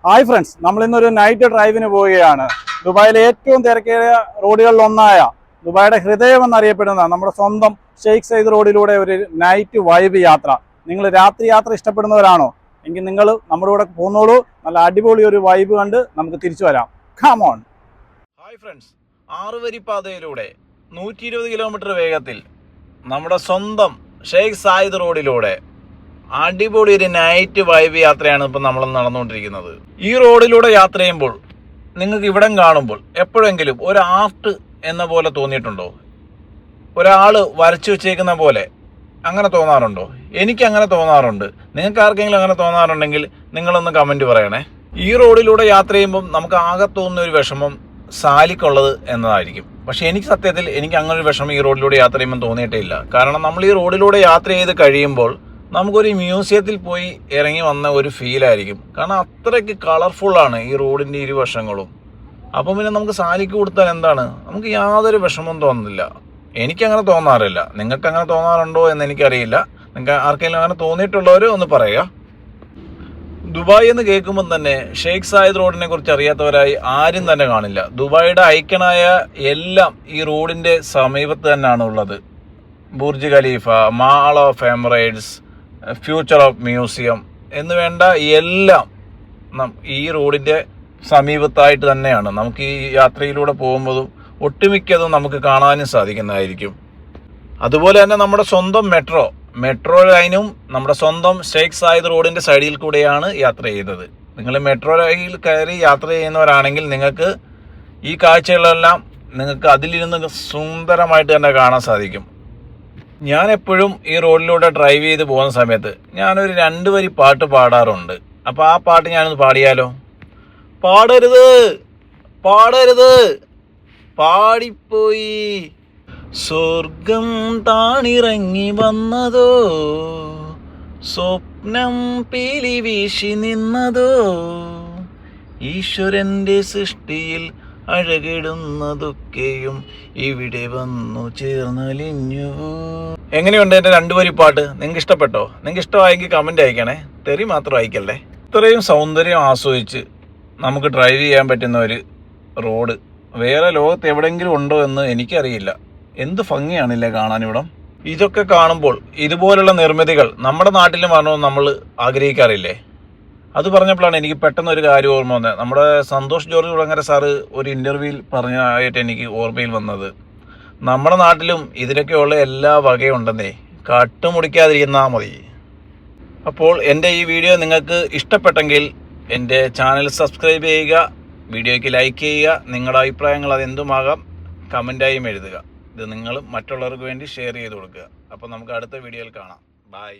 Hi friends, നമ്മൾ ഇന്നൊരു night ഡ്രൈവിന് പോവുകയാണ്. ദുബായിലെ ഏറ്റവും തിരക്കേറിയ റോഡുകളിലൊന്നായ ദുബായിയുടെ ഹൃദയം എന്നറിയപ്പെടുന്ന നമ്മുടെ സ്വന്തം ഷെയ്ഖ് സയ്യിദ് റോഡിലൂടെ ഒരു നൈറ്റ് വൈബ് യാത്ര. നിങ്ങൾ രാത്രി യാത്ര ഇഷ്ടപ്പെടുന്നവരാണോ എങ്കിൽ നിങ്ങൾ നമ്മുടെ കൂടെ പോന്നോളൂ. നല്ല അടിപൊളി ഒരു വൈബ് കണ്ട് നമുക്ക് തിരിച്ചു വരാം. Come on. ഹായ് ഫ്രണ്ട്സ്, 6 വരി പാതയിലൂടെ 120 കിലോമീറ്റർ വേഗത്തിൽ നമ്മുടെ സ്വന്തം ഷെയ്ഖ് സയ്യിദ് റോഡിലൂടെ അടിപൊളി ഒരു നൈറ്റ് വൈബ് യാത്രയാണ് ഇപ്പം നമ്മൾ നടന്നുകൊണ്ടിരിക്കുന്നത്. ഈ റോഡിലൂടെ യാത്ര ചെയ്യുമ്പോൾ നിങ്ങൾക്ക് ഇവിടം കാണുമ്പോൾ എപ്പോഴെങ്കിലും ഒരു ആർട്ട് എന്ന പോലെ തോന്നിയിട്ടുണ്ടോ? ഒരാൾ വരച്ചു വെച്ചേക്കുന്ന പോലെ അങ്ങനെ തോന്നാറുണ്ടോ? എനിക്ക് അങ്ങനെ തോന്നാറുണ്ട്. നിങ്ങൾക്ക് ആർക്കെങ്കിലും അങ്ങനെ തോന്നാറുണ്ടെങ്കിൽ നിങ്ങളൊന്ന് കമൻറ്റ് പറയണേ. ഈ റോഡിലൂടെ യാത്ര ചെയ്യുമ്പം നമുക്ക് ആകെ തോന്നുന്ന ഒരു വിഷമം സാലിക്കുള്ളത് എന്നതായിരിക്കും. പക്ഷേ എനിക്ക് സത്യത്തിൽ അങ്ങനെ ഒരു വിഷമം ഈ റോഡിലൂടെ യാത്ര ചെയ്യുമ്പോൾ തോന്നിയിട്ടേ ഇല്ല. കാരണം നമ്മൾ ഈ റോഡിലൂടെ യാത്ര ചെയ്ത് കഴിയുമ്പോൾ നമുക്കൊരു മ്യൂസിയത്തിൽ പോയി ഇറങ്ങി വന്ന ഒരു ഫീലായിരിക്കും. കാരണം അത്രയ്ക്ക് കളർഫുള്ളാണ് ഈ റോഡിൻ്റെ ഇരുവശങ്ങളും. അപ്പം പിന്നെ നമുക്ക് സാലിക്ക് കൊടുത്താൽ എന്താണ്, നമുക്ക് യാതൊരു വിഷമവും തോന്നുന്നില്ല. എനിക്കങ്ങനെ തോന്നാറില്ല. നിങ്ങൾക്ക് അങ്ങനെ തോന്നാറുണ്ടോ എന്ന് എനിക്കറിയില്ല. നിങ്ങൾക്ക് ആർക്കെങ്കിലും അങ്ങനെ തോന്നിയിട്ടുള്ളവർ ഒന്ന് പറയുക. ദുബായ് എന്ന് കേൾക്കുമ്പം തന്നെ ഷെയ്ഖ് സയ്യിദ് റോഡിനെ കുറിച്ച് അറിയാത്തവരായി ആരും തന്നെ കാണില്ല. ദുബായിയുടെ ഐക്കണായ എല്ലാം ഈ റോഡിൻ്റെ സമീപത്ത് തന്നെയാണ് ഉള്ളത്. Burj Khalifa, mall of Emirates, future of museum എന്ന് വേണ്ട എല്ലാം ഈ റോഡിൻ്റെ സമീപത്തായിട്ട് തന്നെയാണ്. നമുക്ക് ഈ യാത്രയിലൂടെ പോകുമ്പോഴും ഒട്ടുമിക്കതും നമുക്ക് കാണാനും സാധിക്കുന്നതായിരിക്കും. അതുപോലെ തന്നെ നമ്മുടെ സ്വന്തം മെട്രോ ലൈനും നമ്മുടെ സ്വന്തം ഷെയ്ഖ് സയ്യിദ് റോഡിൻ്റെ സൈഡിൽ കൂടെയാണ് യാത്ര ചെയ്തത്. നിങ്ങൾ മെട്രോ ലൈനിൽ കയറി യാത്ര ചെയ്യുന്നവരാണെങ്കിൽ നിങ്ങൾക്ക് ഈ കാഴ്ചകളെല്ലാം നിങ്ങൾക്ക് അതിലിരുന്ന് സുന്ദരമായിട്ട് തന്നെ കാണാൻ സാധിക്കും. ഞാൻ എപ്പോഴും ഈ റോഡിലൂടെ ഡ്രൈവ് ചെയ്ത് പോകുന്ന സമയത്ത് ഞാനൊരു 2 വരി പാട്ട് പാടാറുണ്ട്. അപ്പോൾ ആ പാട്ട് ഞാനൊന്ന് പാടിയാലോ? പാടരുത് പാടിപ്പോയി സ്വർഗം താണിറങ്ങി വന്നതോ, സ്വപ്നം പീലി വീശി നിന്നതോ, ഈശ്വരൻ്റെ സൃഷ്ടിയിൽ അഴകിടുന്നതൊക്കെയും ഇവിടെ വന്നു ചേർന്നലിഞ്ഞു. എങ്ങനെയുണ്ട് എൻ്റെ 2 വരി പാട്ട്? നിങ്ങൾക്ക് ഇഷ്ടപ്പെട്ടോ? നിങ്ങൾക്ക് ഇഷ്ടമായെങ്കിൽ കമൻറ്റ് അയക്കണേ. തെറി മാത്രം അയക്കല്ലേ. ഇത്രയും സൗന്ദര്യം ആസ്വദിച്ച് നമുക്ക് ഡ്രൈവ് ചെയ്യാൻ പറ്റുന്ന ഒരു റോഡ് വേറെ ലോകത്ത് എവിടെയെങ്കിലും ഉണ്ടോ എന്ന് എനിക്കറിയില്ല. എന്ത് ഭംഗിയാണില്ലേ കാണാനിവിടം. ഇതൊക്കെ കാണുമ്പോൾ ഇതുപോലുള്ള നിർമ്മിതികൾ നമ്മുടെ നാട്ടിലും വരണമെന്ന് നമ്മൾ ആഗ്രഹിക്കാറില്ലേ? അത് പറഞ്ഞപ്പോഴാണ് എനിക്ക് പെട്ടെന്ന് ഒരു കാര്യം ഓർമ്മ വന്നത്. നമ്മുടെ സന്തോഷ് ജോർജ് കുളങ്ങര സാറ് ഒരു ഇൻ്റർവ്യൂവിൽ പറഞ്ഞതായിട്ട് എനിക്ക് ഓർമ്മയിൽ വന്നത്, നമ്മുടെ നാട്ടിലും ഇതിനൊക്കെയുള്ള എല്ലാ വകയും ഉണ്ടെന്നേ, കാട്ടുമുടിക്കാതിരുന്നാൽ മതി. അപ്പോൾ എൻ്റെ ഈ വീഡിയോ നിങ്ങൾക്ക് ഇഷ്ടപ്പെട്ടെങ്കിൽ എൻ്റെ ചാനൽ സബ്സ്ക്രൈബ് ചെയ്യുക, വീഡിയോയ്ക്ക് ലൈക്ക് ചെയ്യുക, നിങ്ങളുടെ അഭിപ്രായങ്ങൾ അതെന്തുമാകാം കമൻറ്റായും എഴുതുക. ഇത് നിങ്ങൾ മറ്റുള്ളവർക്ക് വേണ്ടി ഷെയർ ചെയ്ത് കൊടുക്കുക. അപ്പോൾ നമുക്ക് അടുത്ത വീഡിയോയിൽ കാണാം. ബൈ.